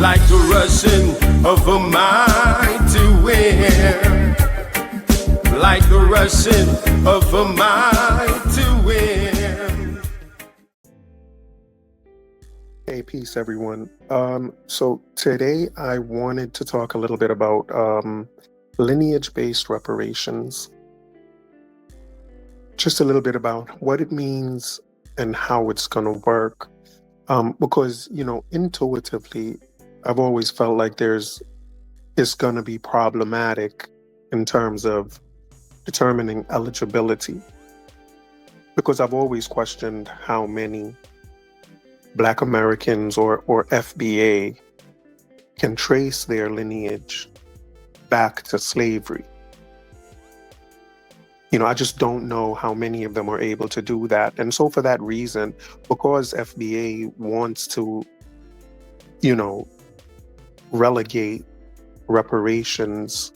like the rushing of a mighty wind, like the rushing of a mighty wind. Hey, peace, everyone. So today I wanted to talk a little bit about lineage-based reparations. Just a little bit about what it means and how it's going to work. Because, intuitively, I've always felt like it's going to be problematic in terms of determining eligibility. Because I've always questioned how many Black Americans or FBA can trace their lineage back to slavery. I just don't know how many of them are able to do that. And so for that reason, because FBA wants to, relegate reparations,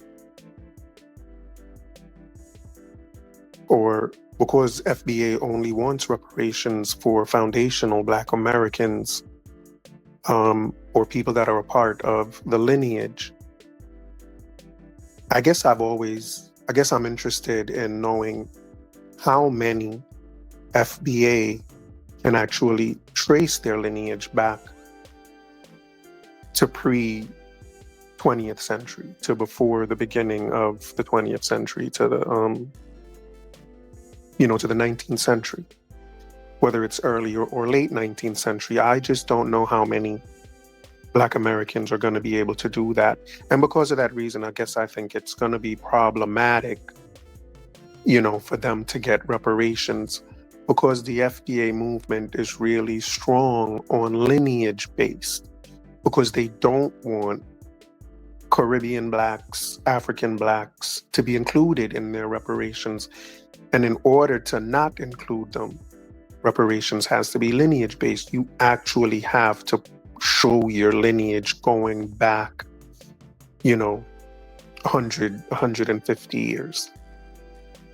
or because FBA only wants reparations for foundational Black Americans, or people that are a part of the lineage, I guess I'm interested in knowing how many FBA can actually trace their lineage back to pre-20th century, to before the beginning of the 20th century, to the to the 19th century, whether it's early or late 19th century. I just don't know how many Black Americans are going to be able to do that. And because of that reason, I think it's going to be problematic, for them to get reparations, because the FBA movement is really strong on lineage-based, because they don't want Caribbean Blacks, African Blacks to be included in their reparations. And in order to not include them, reparations has to be lineage-based. You actually have to show your lineage going back, 150 years.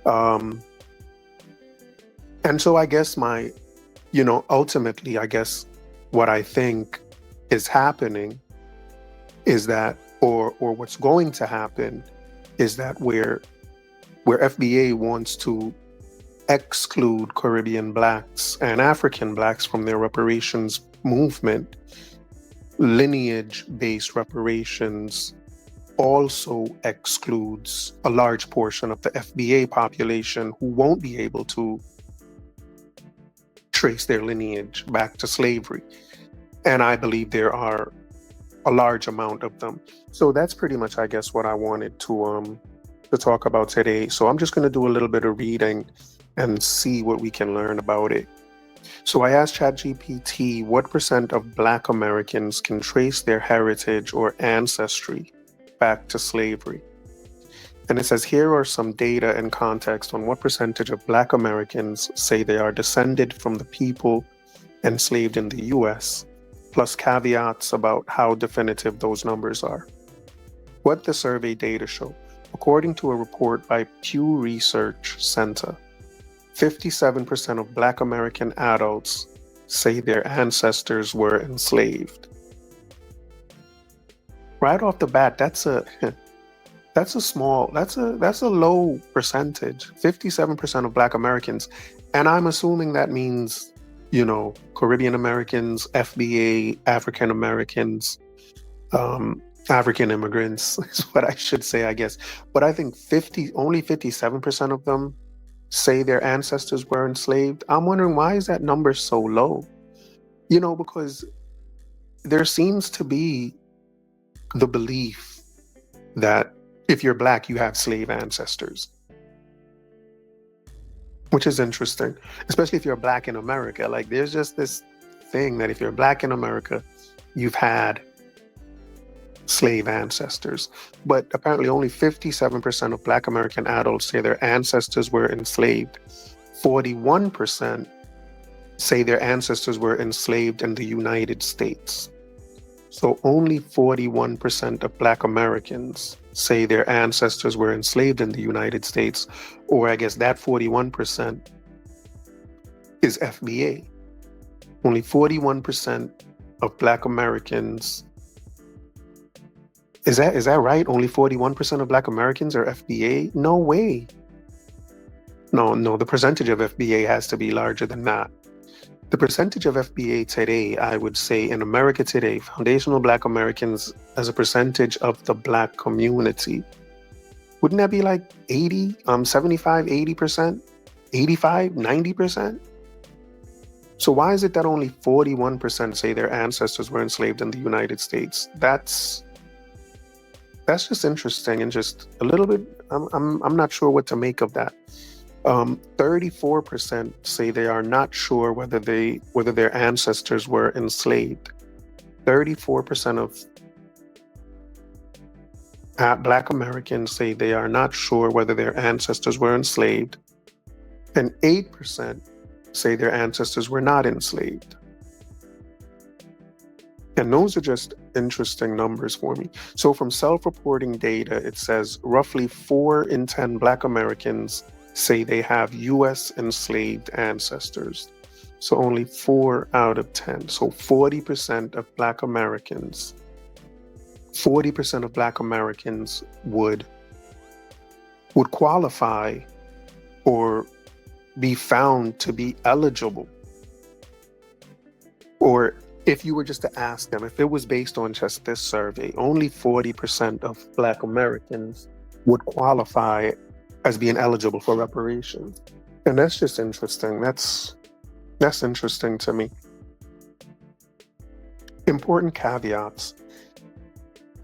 And so I guess ultimately, I guess what I think is happening is that, or what's going to happen is that where FBA wants to exclude Caribbean Blacks and African Blacks from their reparations movement, lineage-based reparations also excludes a large portion of the FBA population who won't be able to trace their lineage back to slavery. And I believe there are a large amount of them. So that's pretty much, I guess, what I wanted to talk about today. So I'm just going to do a little bit of reading and see what we can learn about it. So I asked ChatGPT what % of Black Americans can trace their heritage or ancestry back to slavery. And it says, here are some data and context on what percentage of Black Americans say they are descended from the people enslaved in the US, plus caveats about how definitive those numbers are. What the survey data show. According to a report by Pew Research Center, 57% of Black American adults say their ancestors were enslaved. Right off the bat, that's a low percentage, 57% of Black Americans. And I'm assuming that means, Caribbean Americans, FBA, African Americans, African immigrants is what I should say, I guess. But I think only 57% of them say their ancestors were enslaved. I'm wondering, why is that number so low? Because there seems to be the belief that if you're Black, you have slave ancestors, which is interesting, especially if you're Black in America. Like, there's just this thing that if you're Black in America, you've had slave ancestors. But apparently only 57% of Black American adults say their ancestors were enslaved. 41% say their ancestors were enslaved in the United States. So only 41% of Black Americans say their ancestors were enslaved in the United States, or I guess that 41% is FBA. Only 41% of Black Americans Is that right? Only 41% of Black Americans are FBA? No way. No, the percentage of FBA has to be larger than that. The percentage of FBA today, I would say in America today, foundational Black Americans as a percentage of the Black community, wouldn't that be like 80, 75, 80%, 85, 90%? So why is it that only 41% say their ancestors were enslaved in the United States? That's just interesting and just a little bit. I'm not sure what to make of that. 34% say they are not sure whether their ancestors were enslaved. 34% of Black Americans say they are not sure whether their ancestors were enslaved, and 8% say their ancestors were not enslaved. And those are just interesting numbers for me. So from self-reporting data, it says roughly 4 in 10 Black Americans say they have U.S. enslaved ancestors. So only 4 out of 10. So 40% of Black Americans, 40% of Black Americans would qualify or be found to be eligible. Or if you were just to ask them, if it was based on just this survey, only 40% of Black Americans would qualify as being eligible for reparations. And that's just interesting. That's interesting to me. Important caveats.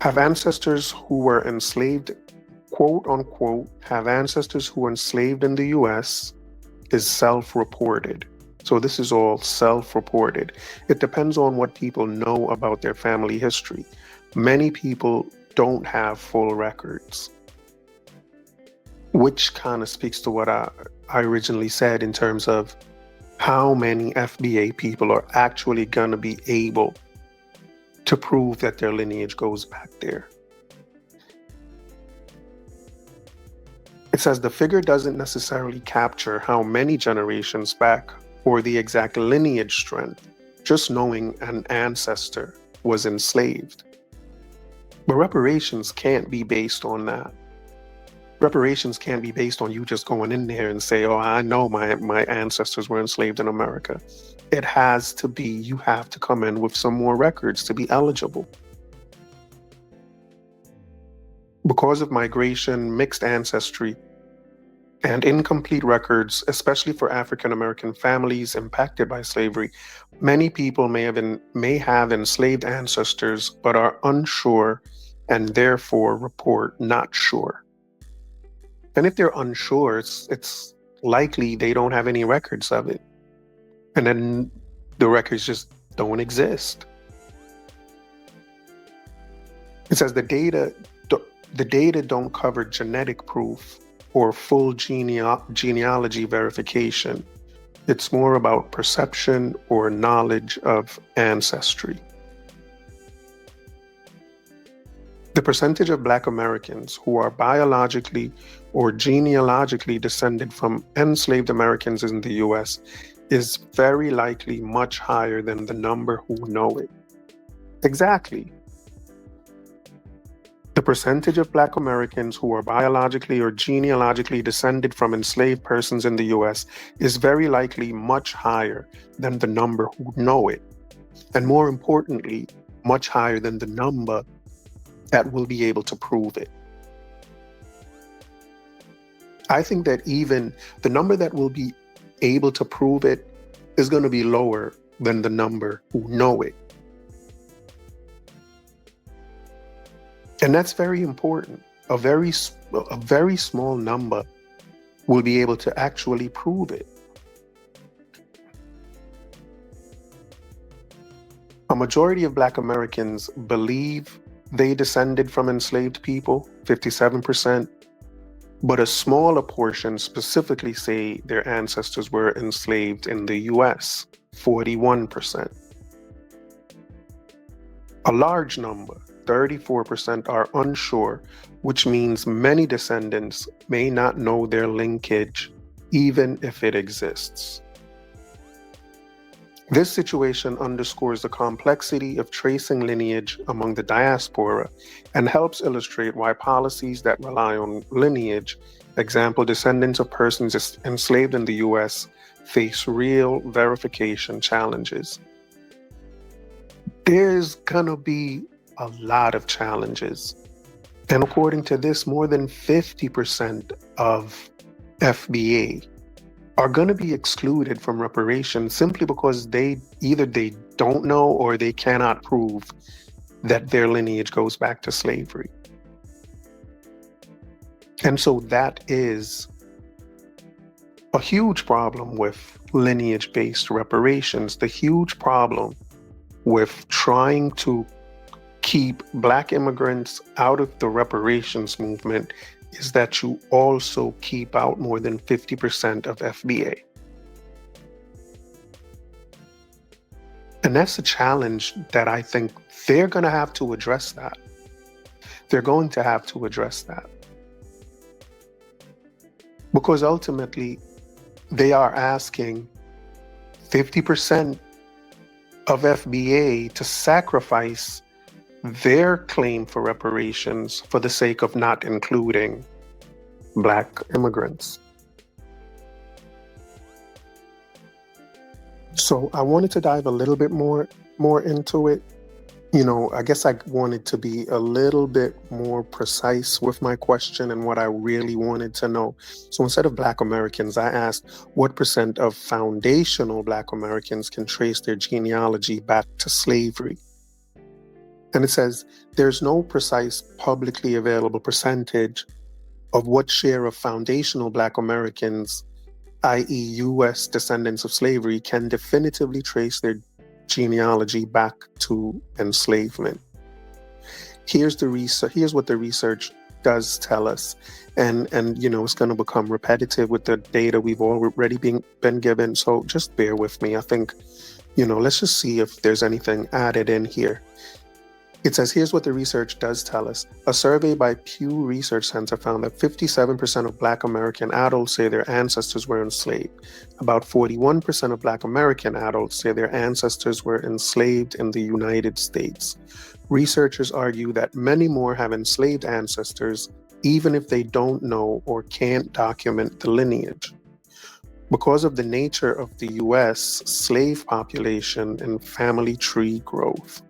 Have ancestors who were enslaved, quote unquote, have ancestors who were enslaved in the US is self-reported. So this is all self-reported. It depends on what people know about their family history. Many people don't have full records, which kind of speaks to what I originally said in terms of how many FBA people are actually going to be able to prove that their lineage goes back there. It says the figure doesn't necessarily capture how many generations back or the exact lineage strength, just knowing an ancestor was enslaved. But reparations can't be based on that. Reparations can't be based on you just going in there and say, oh, I know my ancestors were enslaved in America. It has to be, you have to come in with some more records to be eligible. Because of migration, mixed ancestry, and incomplete records, especially for African American families impacted by slavery, many people may have enslaved ancestors but are unsure and therefore report not sure. And if they're unsure, it's likely they don't have any records of it. And then the records just don't exist. It says the data don't cover genetic proof or full genealogy verification. It's more about perception or knowledge of ancestry. The percentage of Black Americans who are biologically or genealogically descended from enslaved Americans in the US is very likely much higher than the number who know it. Exactly. The percentage of Black Americans who are biologically or genealogically descended from enslaved persons in the US is very likely much higher than the number who know it. And more importantly, much higher than the number that will be able to prove it. I think that even the number that will be able to prove it is going to be lower than the number who know it. And that's very important. A very small number will be able to actually prove it. A majority of Black Americans believe they descended from enslaved people, 57%, but a smaller portion specifically say their ancestors were enslaved in the US, 41%. A large number, 34%, are unsure, which means many descendants may not know their linkage, even if it exists. This situation underscores the complexity of tracing lineage among the diaspora and helps illustrate why policies that rely on lineage, example, descendants of persons enslaved in the US, face real verification challenges. There's gonna be a lot of challenges. And according to this, more than 50% of FBA are going to be excluded from reparations simply because either they don't know or they cannot prove that their lineage goes back to slavery. And so that is a huge problem with lineage-based reparations. The huge problem with trying to keep Black immigrants out of the reparations movement is that you also keep out more than 50% of FBA. And that's a challenge that I think they're going to have to address that. They're going to have to address that. Because ultimately, they are asking 50% of FBA to sacrifice their claim for reparations for the sake of not including Black immigrants. So I wanted to dive a little bit more into it. You know, I guess I wanted to be a little bit more precise with my question and what I really wanted to know. So instead of Black Americans, I asked what percent of foundational Black Americans can trace their genealogy back to slavery? And it says there's no precise publicly available percentage of what share of foundational Black Americans, i.e. US descendants of slavery, can definitively trace their genealogy back to enslavement. Here's what the research does tell us. And you know, it's going to become repetitive with the data we've already been given. So just bear with me. I think, you know, let's just see if there's anything added in here. It says, here's what the research does tell us. A survey by Pew Research Center found that 57% of Black American adults say their ancestors were enslaved. About 41% of Black American adults say their ancestors were enslaved in the United States. Researchers argue that many more have enslaved ancestors, even if they don't know or can't document the lineage. Because of the nature of the US slave population and family tree growth.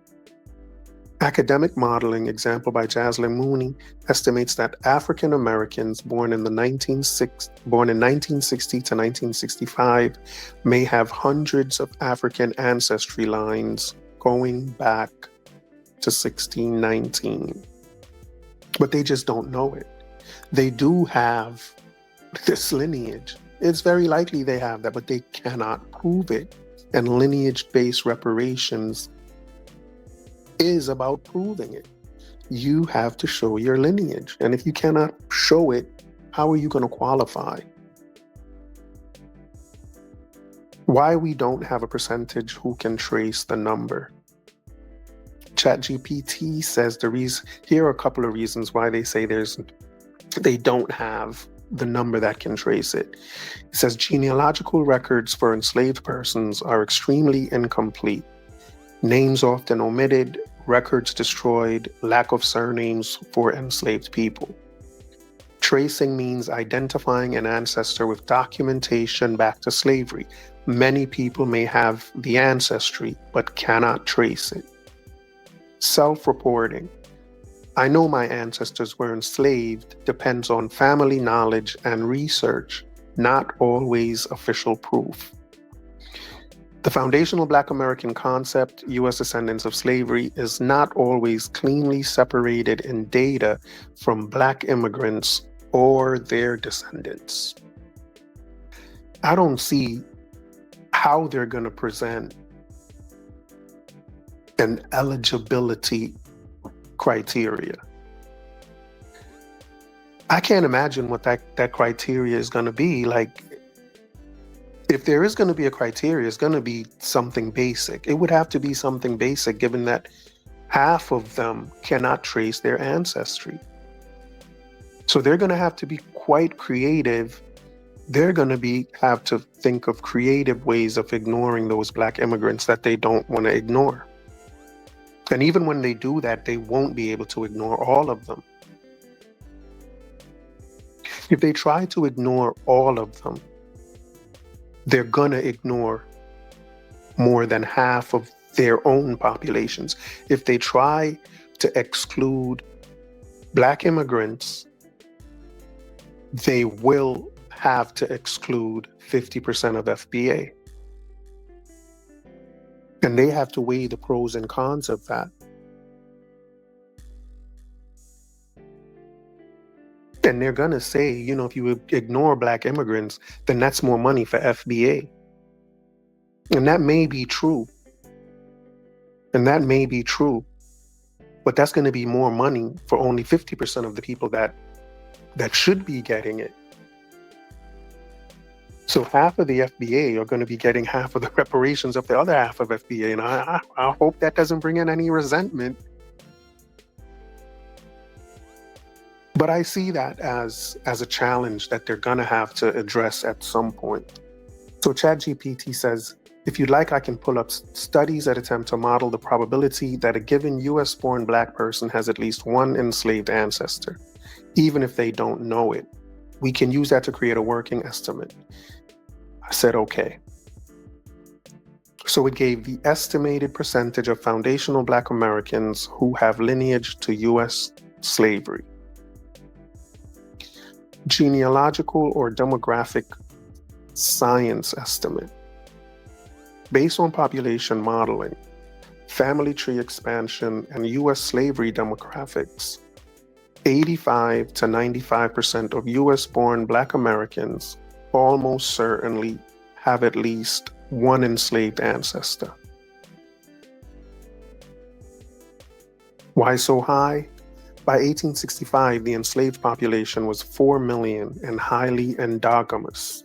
Academic modeling, example by Jaslyn Mooney, estimates that African Americans born in 1960 to 1965 may have hundreds of African ancestry lines going back to 1619. But they just don't know it. They do have this lineage. It's very likely they have that, but they cannot prove it. And lineage-based reparations is about proving it. You have to show your lineage. And if you cannot show it, how are you going to qualify? Why we don't have a percentage who can trace the number. ChatGPT says here are a couple of reasons why they say they don't have the number that can trace it. It says genealogical records for enslaved persons are extremely incomplete. Names often omitted, records destroyed, lack of surnames for enslaved people. Tracing means identifying an ancestor with documentation back to slavery. Many people may have the ancestry, but cannot trace it. Self-reporting. I know my ancestors were enslaved depends on family knowledge and research, not always official proof. The foundational Black American concept, U.S. descendants of slavery, is not always cleanly separated in data from Black immigrants or their descendants. I don't see how they're going to present an eligibility criteria. I can't imagine what that criteria is going to be. Like, if there is going to be a criteria, it's going to be something basic. It would have to be something basic, given that half of them cannot trace their ancestry. So they're going to have to be quite creative they're going to have to think of creative ways of ignoring those Black immigrants that they don't want to ignore. And even when they do that, they won't be able to ignore all of them. If they try to ignore all of them, they're going to ignore more than half of their own populations. If they try to exclude Black immigrants, they will have to exclude 50% of FBA. And they have to weigh the pros and cons of that. And they're going to say, you know, if you ignore Black immigrants, then that's more money for FBA. And that may be true. And that may be true. But that's going to be more money for only 50% of the people that should be getting it. So half of the FBA are going to be getting half of the reparations of the other half of FBA. And I hope that doesn't bring in any resentment. But I see that as a challenge that they're going to have to address at some point. So ChatGPT says, if you'd like, I can pull up studies that attempt to model the probability that a given US-born Black person has at least one enslaved ancestor, even if they don't know it. We can use that to create a working estimate. I said, okay. So it gave the estimated percentage of foundational Black Americans who have lineage to US slavery. Genealogical or demographic science estimate. Based on population modeling, family tree expansion, and US slavery demographics, 85 to 95% of US-born Black Americans almost certainly have at least one enslaved ancestor. Why so high? By 1865, the enslaved population was 4 million and highly endogamous.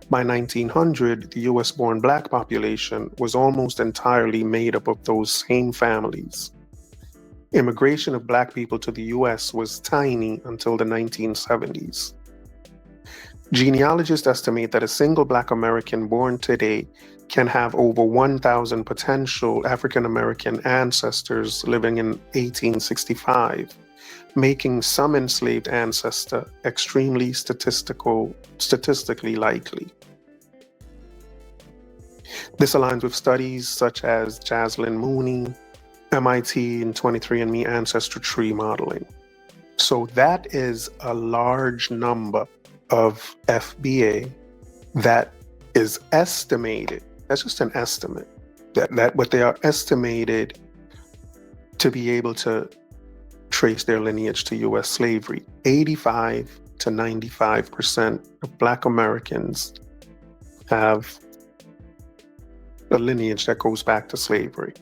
By 1900, the US-born Black population was almost entirely made up of those same families. Immigration of Black people to the US was tiny until the 1970s. Genealogists estimate that a single Black American born today can have over 1,000 potential African American ancestors living in 1865, making some enslaved ancestor extremely statistically likely. This aligns with studies such as Jaslyn Mooney, MIT, and 23andMe ancestry tree modeling. So that is a large number of FBA that is estimated. That's just an estimate. But they are estimated to be able to trace their lineage to US slavery. 85 to 95% of Black Americans have a lineage that goes back to slavery.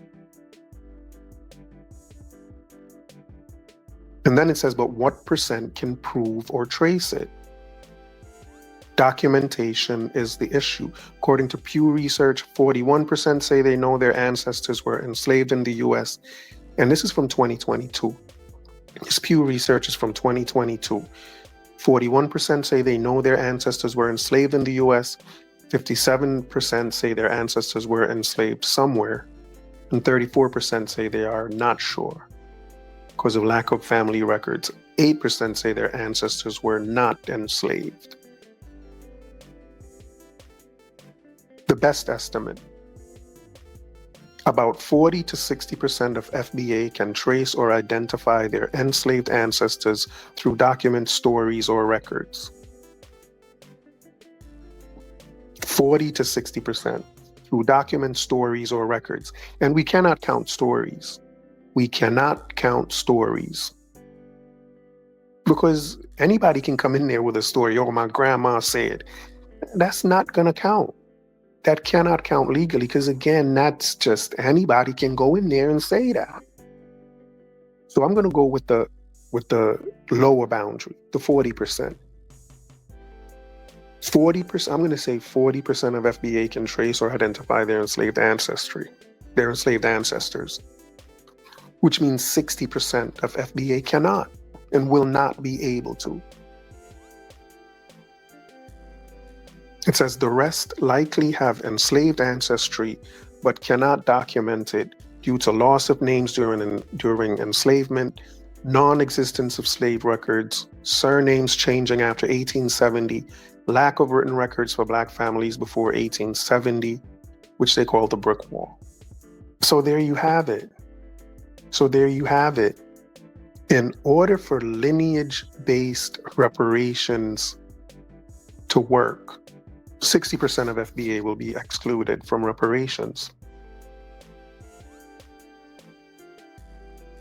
And then it says, but what percent can prove or trace it? Documentation is the issue. According to Pew Research, 41% say they know their ancestors were enslaved in the US. And this is from 2022. This Pew Research is from 2022. 41% say they know their ancestors were enslaved in the US. 57% say their ancestors were enslaved somewhere. And 34% say they are not sure because of lack of family records. 8% say their ancestors were not enslaved. The best estimate, about 40 to 60% of FBA can trace or identify their enslaved ancestors through documents, stories, or records. 40 to 60% through documents, stories, or records. And we cannot count stories. We cannot count stories. Because anybody can come in there with a story, oh, my grandma said. That's not going to count. That cannot count legally, because again, that's just anybody can go in there and say that. So I'm going to go with the lower boundary, the 40%. 40%. I'm going to say 40% of FBA can trace or identify their enslaved ancestors, which means 60% of FBA cannot and will not be able to. It says the rest likely have enslaved ancestry, but cannot document it due to loss of names during enslavement, non-existence of slave records, surnames changing after 1870, lack of written records for Black families before 1870, which they call the brick wall. So there you have it. In order for lineage-based reparations to work, 60% of FBA will be excluded from reparations.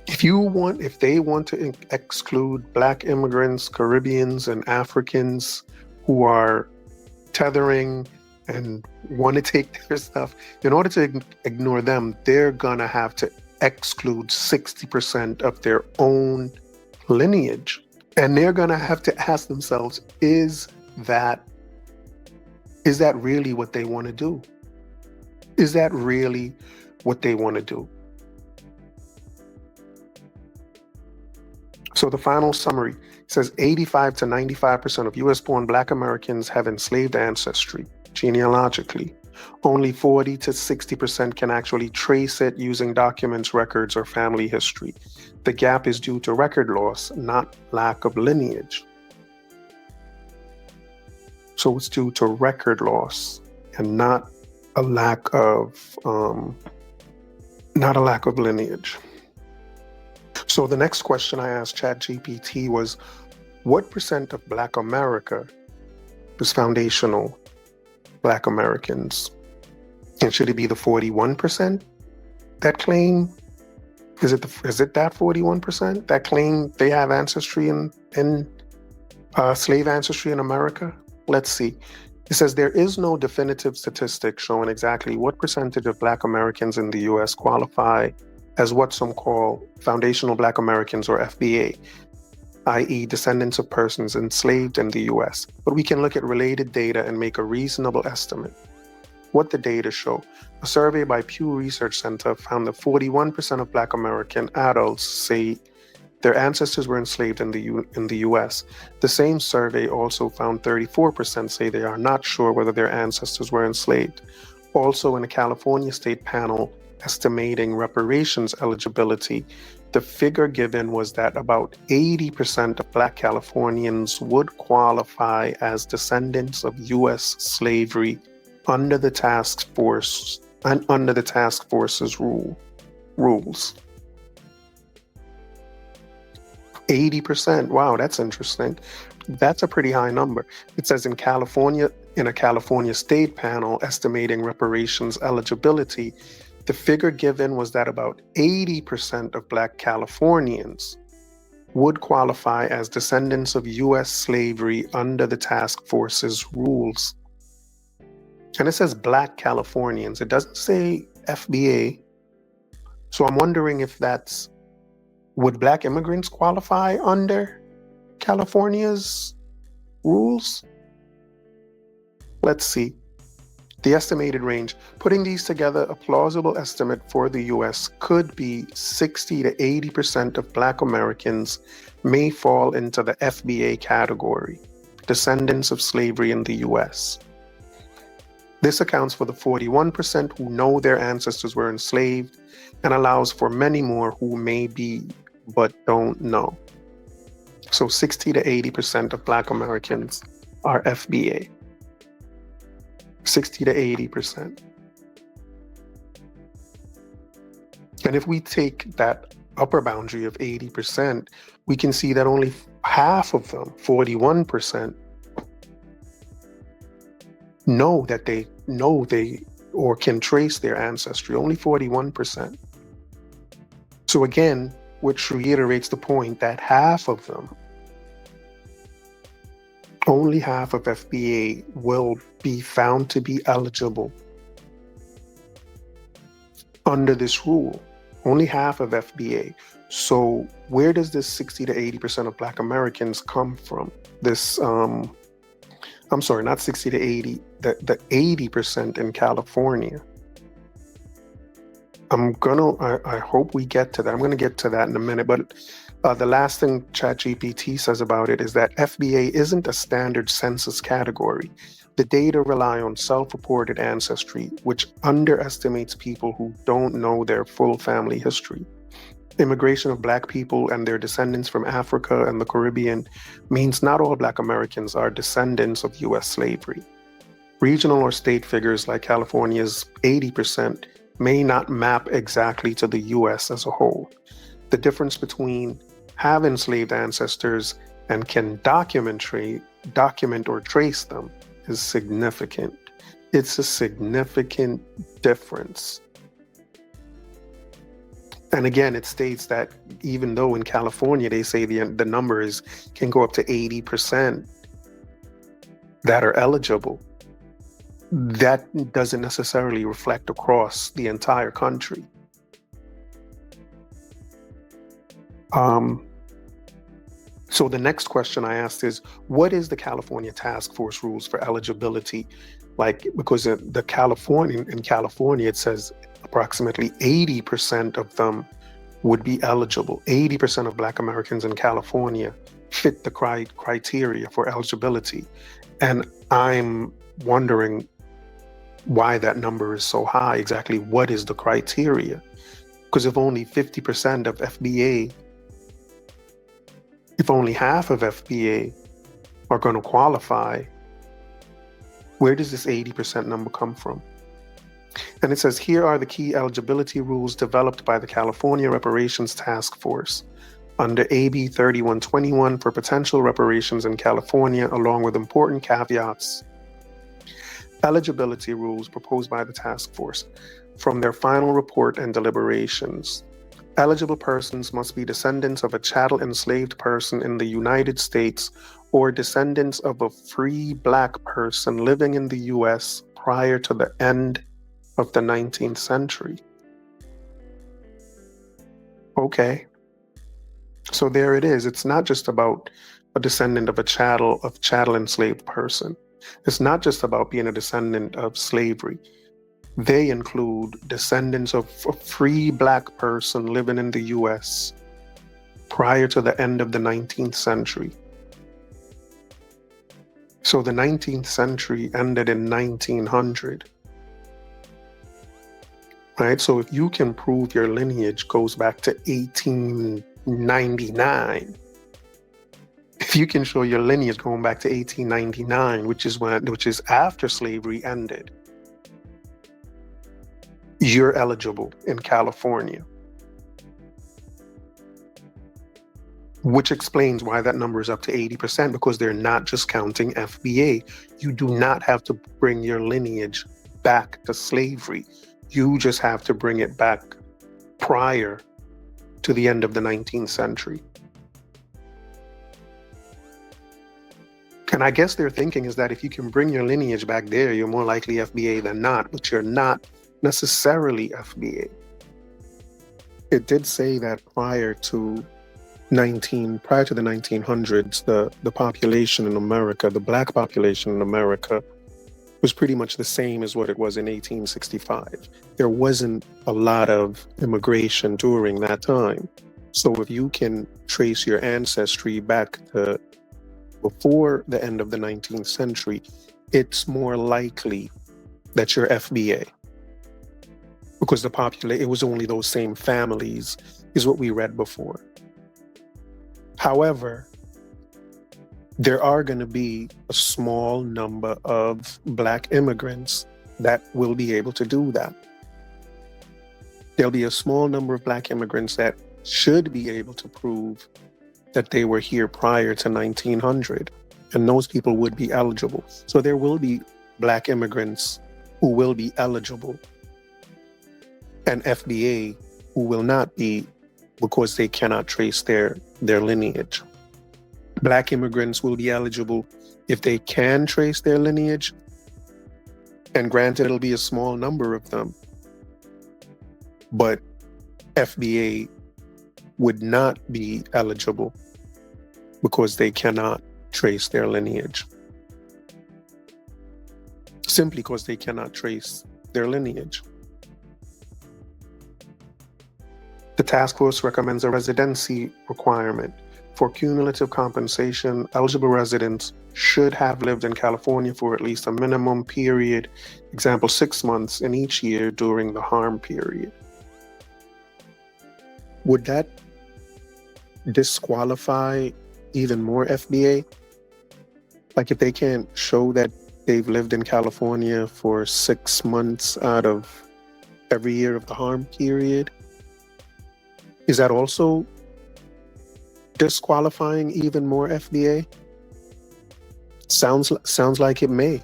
If they want to exclude Black immigrants, Caribbeans, and Africans who are tethering and want to take their stuff, in order to ignore them, they're gonna have to exclude 60% of their own lineage. And they're gonna have to ask themselves, is that really what they want to do? Is that really what they want to do? So the final summary says 85 to 95% of US-born Black Americans have enslaved ancestry, genealogically. Only 40 to 60% can actually trace it using documents, records, or family history. The gap is due to record loss, not lack of lineage. So it's due to record loss and not a lack of lineage. So the next question I asked ChatGPT was, what percent of Black America is foundational Black Americans? And should it be the 41% that claim? Is it that 41% that claim they have ancestry in slave ancestry in America? Let's see. It says there is no definitive statistic showing exactly what percentage of Black Americans in the US qualify as what some call foundational Black Americans, or FBA, i.e. descendants of persons enslaved in the US. But we can look at related data and make a reasonable estimate. What the data show: a survey by Pew Research Center found that 41% of Black American adults say their ancestors were enslaved in the US. The same survey also found 34% say they are not sure whether their ancestors were enslaved. Also, in a California state panel estimating reparations eligibility, the figure given was that about 80% of Black Californians would qualify as descendants of US slavery under the task force's rules. 80%. Wow, that's interesting. That's a pretty high number. It says in a California state panel estimating reparations eligibility, the figure given was that about 80% of Black Californians would qualify as descendants of US slavery under the task force's rules. And it says Black Californians. It doesn't say FBA. So I'm wondering if would Black immigrants qualify under California's rules? Let's see. The estimated range. Putting these together, a plausible estimate for the US could be 60 to 80% of Black Americans may fall into the FBA category, descendants of slavery in the US. This accounts for the 41% who know their ancestors were enslaved and allows for many more who may be but don't know. So 60 to 80% of Black Americans are FBA. 60 to 80%. And if we take that upper boundary of 80%, we can see that only half of them, 41%, know they or can trace their ancestry. Only 41%. So again, which reiterates the point that only half of FBA will be found to be eligible under this rule. Only half of FBA. So where does this 60 to 80% of Black Americans come from? This, I'm sorry, not 60 to 80, the 80% in California. I hope we get to that. I'm going to get to that in a minute. But the last thing ChatGPT says about it is that FBA isn't a standard census category. The data rely on self-reported ancestry, which underestimates people who don't know their full family history. Immigration of Black people and their descendants from Africa and the Caribbean means not all Black Americans are descendants of U.S. slavery. Regional or state figures like California's 80% may not map exactly to the U.S. as a whole. The difference between have enslaved ancestors and can document or trace them is significant. It's a significant difference. And again, it states that even though in California they say the numbers can go up to 80% that are eligible, that doesn't necessarily reflect across the entire country. So the next question I asked is, what is the California Task Force rules for eligibility? Because in California, it says approximately 80% of them would be eligible. 80% of Black Americans in California fit the criteria for eligibility. And I'm wondering why that number is so high. Exactly what is the criteria? Because if only 50% of FBA, if only half of FBA are going to qualify, where does this 80% number come from? And it says, here are the key eligibility rules developed by the California Reparations Task Force under AB 3121 for potential reparations in California, along with important caveats. Eligibility rules proposed by the task force. From their final report and deliberations, eligible persons must be descendants of a chattel enslaved person in the United States or descendants of a free Black person living in the U.S. prior to the end of the 19th century. Okay. So there it is. It's not just about a descendant of a chattel enslaved person. It's not just about being a descendant of slavery. They include descendants of a free Black person living in the U.S. prior to the end of the 19th century. So the 19th century ended in 1900. Right? So if you can prove your lineage goes back to 1899, if you can show your lineage going back to 1899, which is after slavery ended, you're eligible in California. Which explains why that number is up to 80%, because they're not just counting FBA. You do not have to bring your lineage back to slavery. You just have to bring it back prior to the end of the 19th century. And I guess their thinking is that if you can bring your lineage back there, you're more likely FBA than not, but you're not necessarily FBA. It did say that prior to the 1900s, the population in America, the Black population in America, was pretty much the same as what it was in 1865. There wasn't a lot of immigration during that time. So if you can trace your ancestry back to before the end of the 19th century, it's more likely that you're FBA. Because it was only those same families, is what we read before. However, there are going to be a small number of Black immigrants that will be able to do that. There'll be a small number of Black immigrants that should be able to prove that they were here prior to 1900, and those people would be eligible. So there will be Black immigrants who will be eligible, and FBA who will not be, because they cannot trace their lineage. Black immigrants will be eligible if they can trace their lineage, and granted, it'll be a small number of them, but FBA would not be eligible because they cannot trace their lineage. Simply because they cannot trace their lineage. The task force recommends a residency requirement For cumulative compensation, eligible residents should have lived in California for at least a minimum period, example 6 months in each year during the harm period. Would that disqualify even more FBA? Like if they can't show that they've lived in California for 6 months out of every year of the harm period, is that also disqualifying even more FBA? Sounds like it may.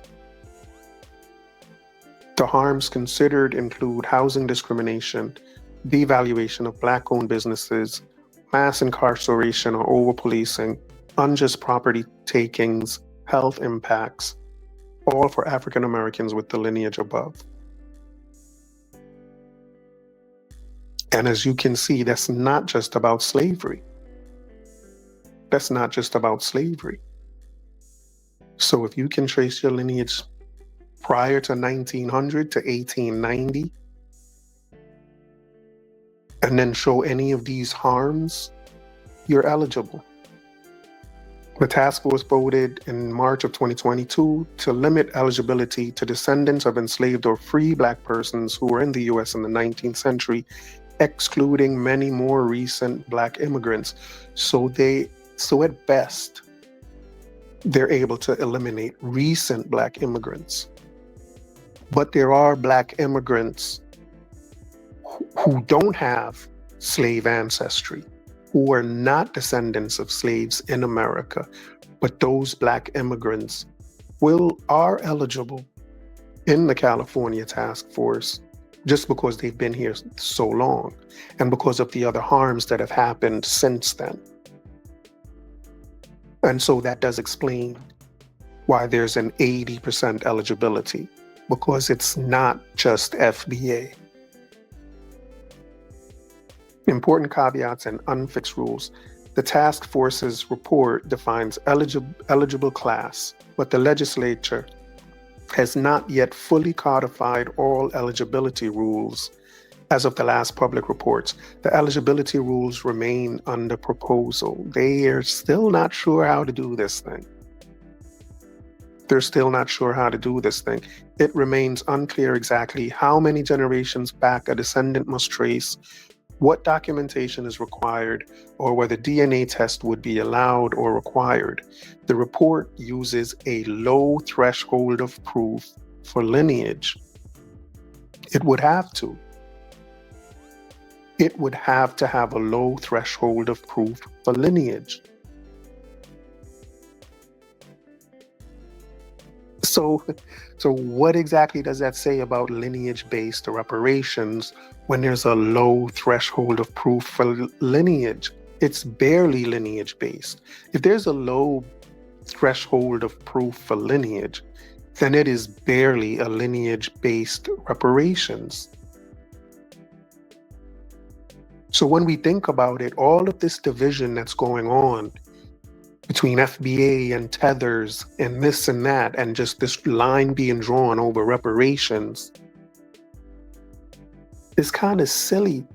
The harms considered include housing discrimination, devaluation of Black-owned businesses, mass incarceration or over-policing, unjust property takings, health impacts, all for African Americans with the lineage above. And as you can see, that's not just about slavery. That's not just about slavery. So if you can trace your lineage prior to 1900 to 1890, and then show any of these harms, you're eligible. The task force voted in March of 2022 to limit eligibility to descendants of enslaved or free Black persons who were in the US in the 19th century, excluding many more recent Black immigrants. So at best, they're able to eliminate recent Black immigrants. But there are Black immigrants who don't have slave ancestry, who are not descendants of slaves in America, but those Black immigrants are eligible in the California task force just because they've been here so long and because of the other harms that have happened since then. And so that does explain why there's an 80% eligibility, because it's not just FBA. Important caveats and unfixed rules. The task force's report defines eligible class, but the legislature has not yet fully codified all eligibility rules. As of the last public reports, the eligibility rules remain under proposal. They are still not sure how to do this thing. They're still not sure how to do this thing. It remains unclear exactly how many generations back a descendant must trace, what documentation is required, or whether DNA test would be allowed or required. The report uses a low threshold of proof for lineage. It would have to. It would have to have a low threshold of proof for lineage. So what exactly does that say about lineage-based reparations when there's a low threshold of proof for lineage? It's barely lineage-based. If there's a low threshold of proof for lineage, then it is barely a lineage-based reparations. So when we think about it, all of this division that's going on between FBA and tethers and this and that, and just this line being drawn over reparations, is kind of silly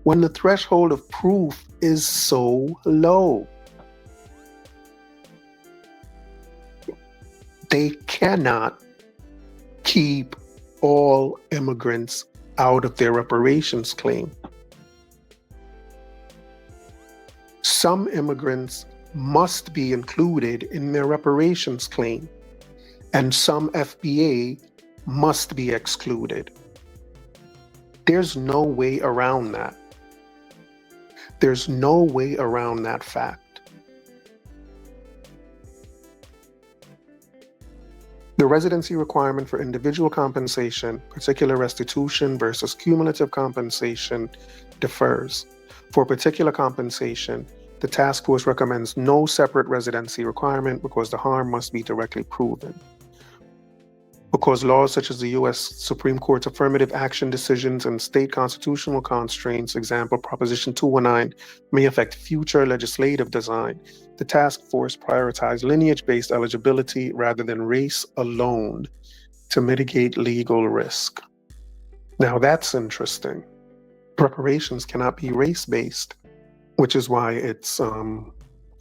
when the threshold of proof is so low. They cannot keep all immigrants out of their reparations claim. Some immigrants must be included in their reparations claim, and some FBA must be excluded. There's no way around that. There's no way around that fact. The residency requirement for individual compensation, particular restitution versus cumulative compensation, differs. For particular compensation, the task force recommends no separate residency requirement because the harm must be directly proven. Because laws such as the U.S. Supreme Court's affirmative action decisions and state constitutional constraints, example Proposition 219, may affect future legislative design, the task force prioritized lineage-based eligibility rather than race alone to mitigate legal risk. Now that's interesting. Reparations cannot be race-based, which is why it's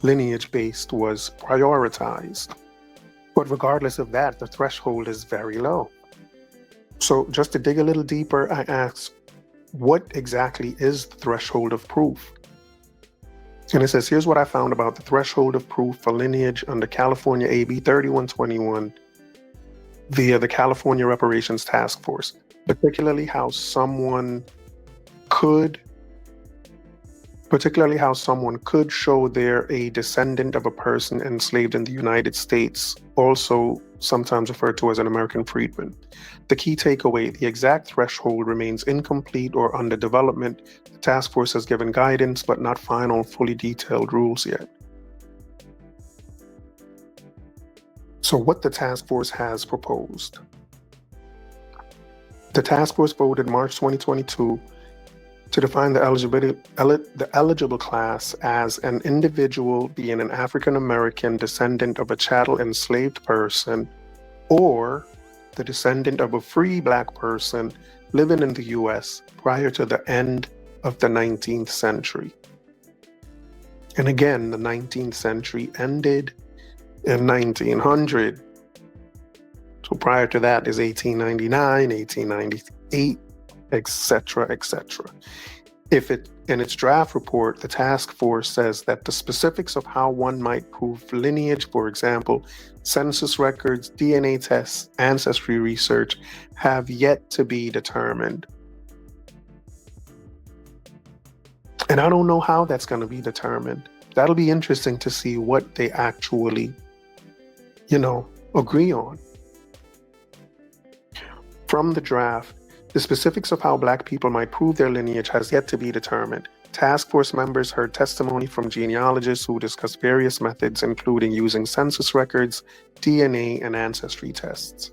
lineage-based was prioritized. But regardless of that, the threshold is very low. So just to dig a little deeper, I asked, what exactly is the threshold of proof? And it says, here's what I found about the threshold of proof for lineage under California AB 3121 via the California Reparations Task Force, particularly how someone could show they're a descendant of a person enslaved in the United States, also sometimes referred to as an American freedman. The key takeaway, the exact threshold remains incomplete or under development. The task force has given guidance, but not final, fully detailed rules yet. So what the task force has proposed. The task force voted March 2022 to define the eligible class as an individual being an African American descendant of a chattel enslaved person or the descendant of a free Black person living in the US prior to the end of the 19th century. And again, the 19th century ended in 1900. So prior to that is 1899, 1898, etc., etc. In its draft report, the task force says that the specifics of how one might prove lineage, for example, census records, DNA tests, ancestry research, have yet to be determined. And I don't know how that's going to be determined. That'll be interesting to see what they actually, agree on. From the draft, the specifics of how Black people might prove their lineage has yet to be determined. Task force members heard testimony from genealogists who discussed various methods, including using census records, DNA, and ancestry tests.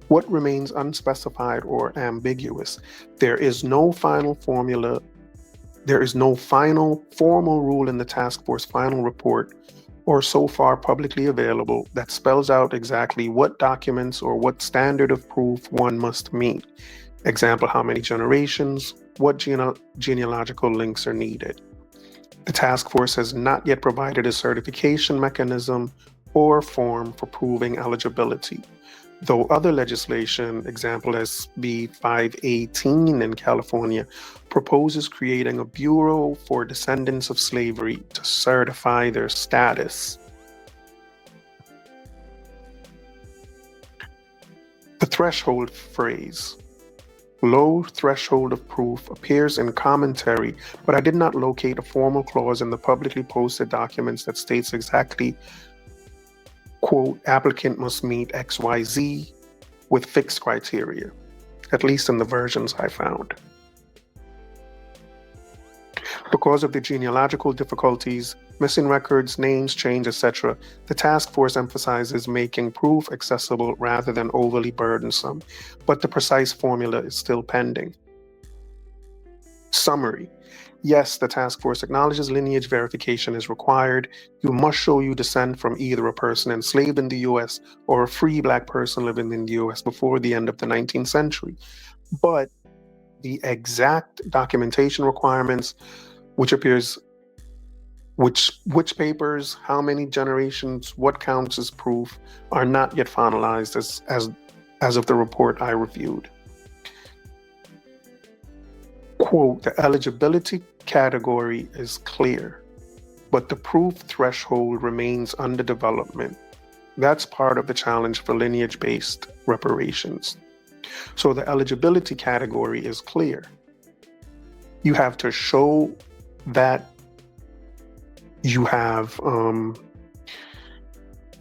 What remains unspecified or ambiguous? There is no final formula. There is no final formal rule in the task force final report or so far publicly available that spells out exactly what documents or what standard of proof one must meet. Example, how many generations, what genealogical links are needed. The task force has not yet provided a certification mechanism or form for proving eligibility. Though other legislation, example SB 518 in California, proposes creating a bureau for descendants of slavery to certify their status. The threshold phrase, low threshold of proof, appears in commentary, but I did not locate a formal clause in the publicly posted documents that states exactly, quote, applicant must meet XYZ with fixed criteria, at least in the versions I found. Because of the genealogical difficulties, missing records, names change, etc., the task force emphasizes making proof accessible rather than overly burdensome, but the precise formula is still pending. Summary. Yes, the task force acknowledges lineage verification is required. You must show you descend from either a person enslaved in the US or a free Black person living in the US before the end of the 19th century. But the exact documentation requirements, which papers, how many generations, what counts as proof, are not yet finalized as of the report I reviewed. Quote, the eligibility category is clear, but the proof threshold remains under development. That's part of the challenge for lineage-based reparations. So the eligibility category is clear. You have to show that you have,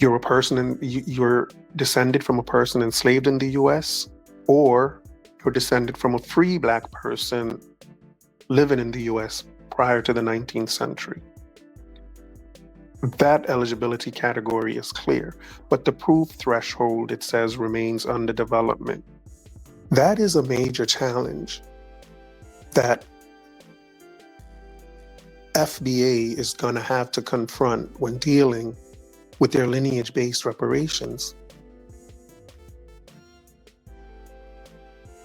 you're a person and you're descended from a person enslaved in the US, or you're descended from a free Black person living in the US prior to the 19th century. That eligibility category is clear, but the proof threshold, it says, remains under development. That is a major challenge that FBA is going to have to confront when dealing with their lineage-based reparations.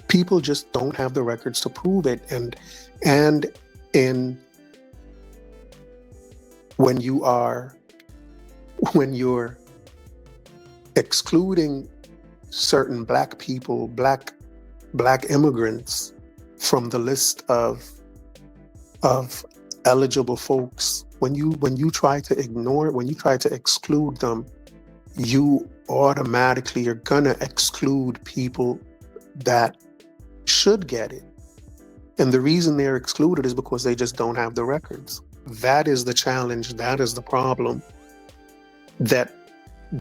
People just don't have the records to prove it, and in when you're excluding certain black people, black immigrants from the list of eligible folks, when you try to ignore, when you try to exclude them, you automatically are gonna exclude people that should get it. And the reason they're excluded is because they just don't have the records. That is the challenge, that is the problem that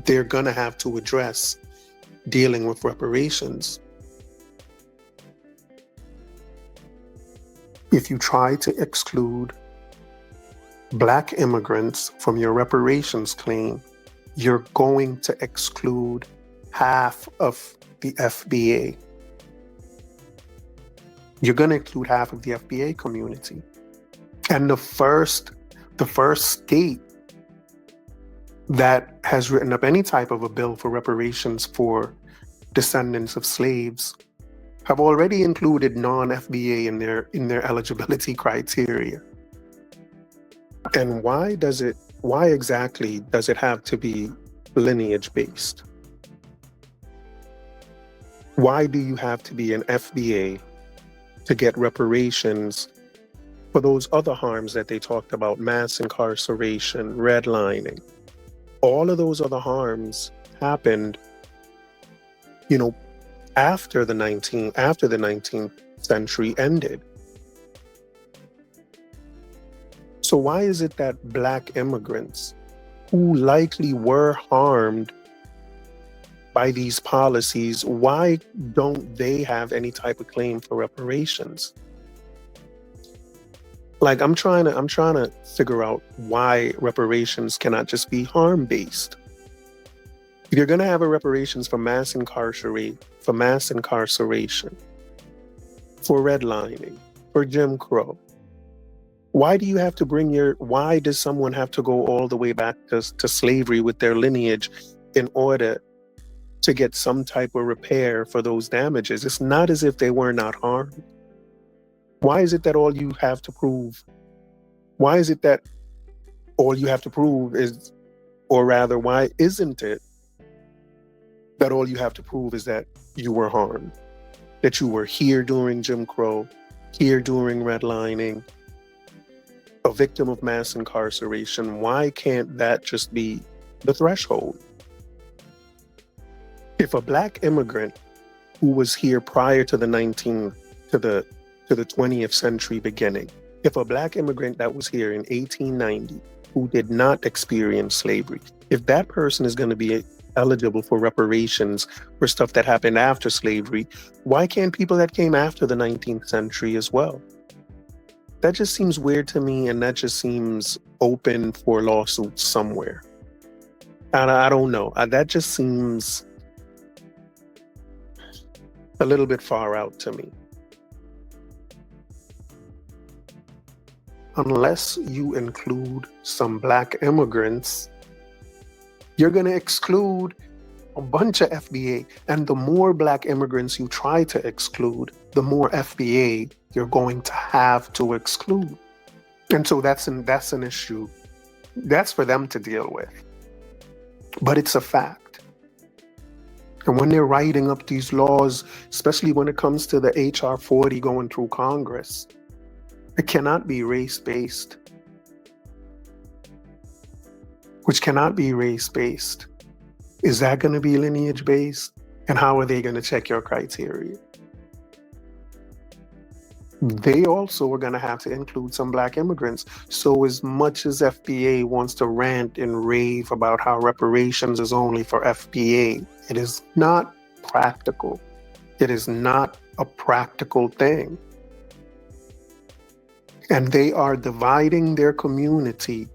they're gonna have to address dealing with reparations. If you try to exclude black immigrants from your reparations claim, you're going to exclude half of the FBA. You're going to include half of the FBA community. And the first state that has written up any type of a bill for reparations for descendants of slaves have already included non-FBA in their eligibility criteria. And why exactly does it have to be lineage-based? Why do you have to be an FBA to get reparations for those other harms that they talked about, mass incarceration, redlining? All of those other harms happened, after the 19th century ended. So why is it that black immigrants who likely were harmed by these policies, why don't they have any type of claim for reparations? Like, I'm trying to figure out why reparations cannot just be harm-based. If you're going to have a reparations for mass incarceration, for redlining, for Jim Crow, why does someone have to go all the way back to slavery with their lineage in order to get some type of repair for those damages? It's not as if they were not harmed. Why is it that all you have to prove is, or rather, why isn't it that all you have to prove is that you were harmed, that you were here during Jim Crow, here during redlining, a victim of mass incarceration? Why can't that just be the threshold? If a black immigrant who was here prior to the 20th century beginning, if a black immigrant that was here in 1890 who did not experience slavery, if that person is going to be eligible for reparations for stuff that happened after slavery, why can't people that came after the 19th century as well? That just seems weird to me, and that just seems open for lawsuits somewhere. And I don't know. That just seems a little bit far out to me. Unless you include some black immigrants, you're going to exclude a bunch of FBA. And the more black immigrants you try to exclude, the more FBA you're going to have to exclude. And so that's an issue. That's for them to deal with. But it's a fact. And when they're writing up these laws, especially when it comes to the HR 40 going through Congress, it cannot be race-based. Which cannot be race-based. Is that going to be lineage-based? And how are they going to check your criteria? They also are going to have to include some black immigrants. So as much as FBA wants to rant and rave about how reparations is only for FBA, it is not practical. It is not a practical thing. And they are dividing their community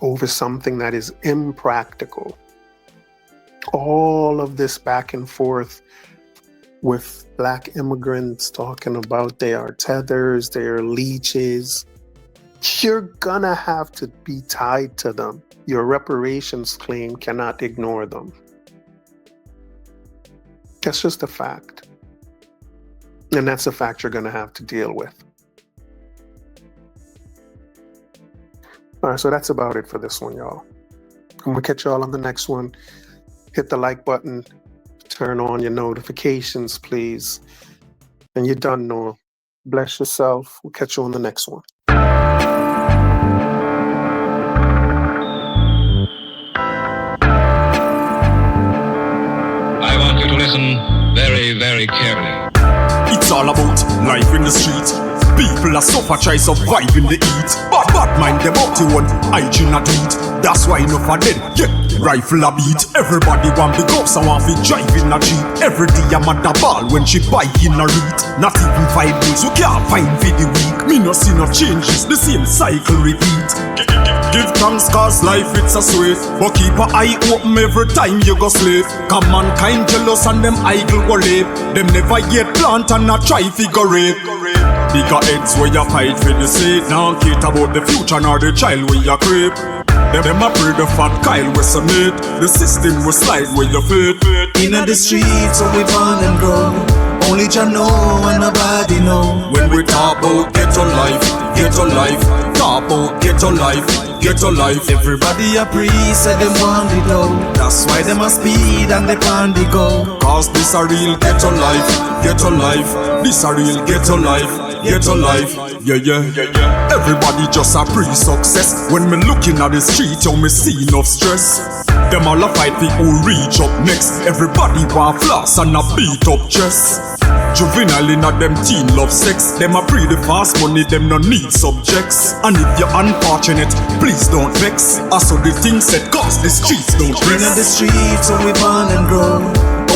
over something that is impractical. All of this back and forth with black immigrants talking about they are tethers, they are leeches. You're gonna have to be tied to them. Your reparations claim cannot ignore them. That's just a fact. And that's a fact you're gonna have to deal with. All right, so that's about it for this one, y'all. I'm gonna catch y'all on the next one. Hit the like button, turn on your notifications, please. And you done know. Bless yourself. We'll catch you on the next one. I want you to listen very, very carefully. It's all about life in the street. People are suffer, try survive in the heat. Bad mind them out to one, hygiene a do it. That's why enough of them, yeah, rifle a beat. Everybody want big ups and want to drive in a Jeep. Every day I'm at the ball when she buy in a read. Not even 5 days, you can't find for the week. Me no see no changes, the same cycle repeat. Give thanks cause life it's a sweet. But keep a eye open every time you go sleep. Cause mankind jealous and them idle go live. Them never yet plant and not try figure rape. Bigger heads where you fight for the seat. Now cater about the future nor the child where you creep. Them a pray the fat Kyle we submit. The system will slide where you fit. Inna the streets where we born and grow. Only Jah know and nobody know. When we talk about ghetto life, talk about ghetto life, ghetto life. Everybody a priest say them want it though. That's why them a speed and they pan the go. Cause this a real ghetto life, ghetto life. This a real ghetto life, ghetto life. Yeah. Everybody just a pre-success. When me looking at the street, you me see enough stress. Them all a fight for who reach up next. Everybody want floss and a beat up chest. Juvenile in a them teen love sex. Them a pre the fast money, them no need subjects. And if you're unfortunate, please don't vex. Also the things said cause the streets don't rest. Inna the streets where we born and grow.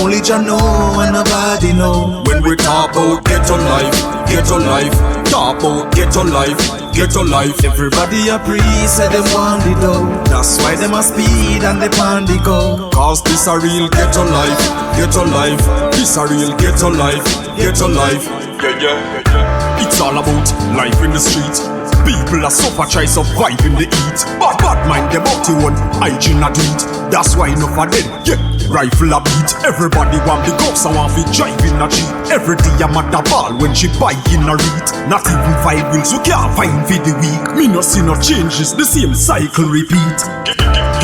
Only Jah know and nobody know. When we talk about ghetto life, talk about ghetto life, ghetto life. Everybody a priest say them want it though. That's why them a speed and they pan the go. Cause this a real ghetto life, this a real ghetto life, ghetto life. Yeah. It's all about life in the street. People are suffer, try survive in the heat. Bad mind them out to one, hygiene a do it. That's why enough of them, yeah, rifle a beat. Everybody want big ups and want to drive in a Jeep. Every day I'm at the ball when she buy in a read. Not even 5 wheels, you can't find for the week. Me no see no changes, the same cycle repeat.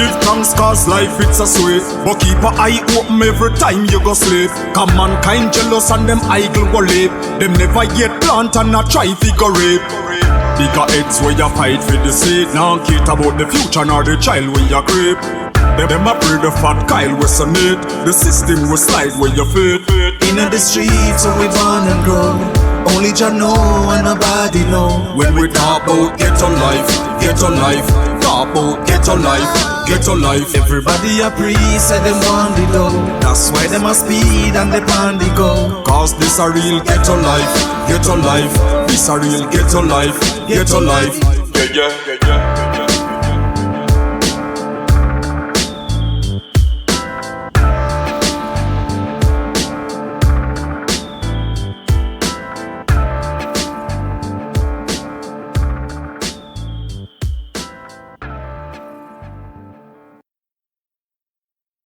Give thanks cause life it's a sweet. But keep a eye open every time you go sleep. Cause mankind jealous and them idle go live. Them never yet plant and not try figure rape. Bigger heads where you fight for the seat. Now cater about the future nor the child where you creep. Them a pray the fat Kyle we submit. The system will slide where you fit. Inna the streets where we born and grow. Only Jah know and nobody know. When we talk about ghetto life, talk about ghetto life. Everybody a priest say them want it though. That's why them a speed and they pan the go. Cause this a real ghetto life, this a real ghetto life, ghetto life. Yeah.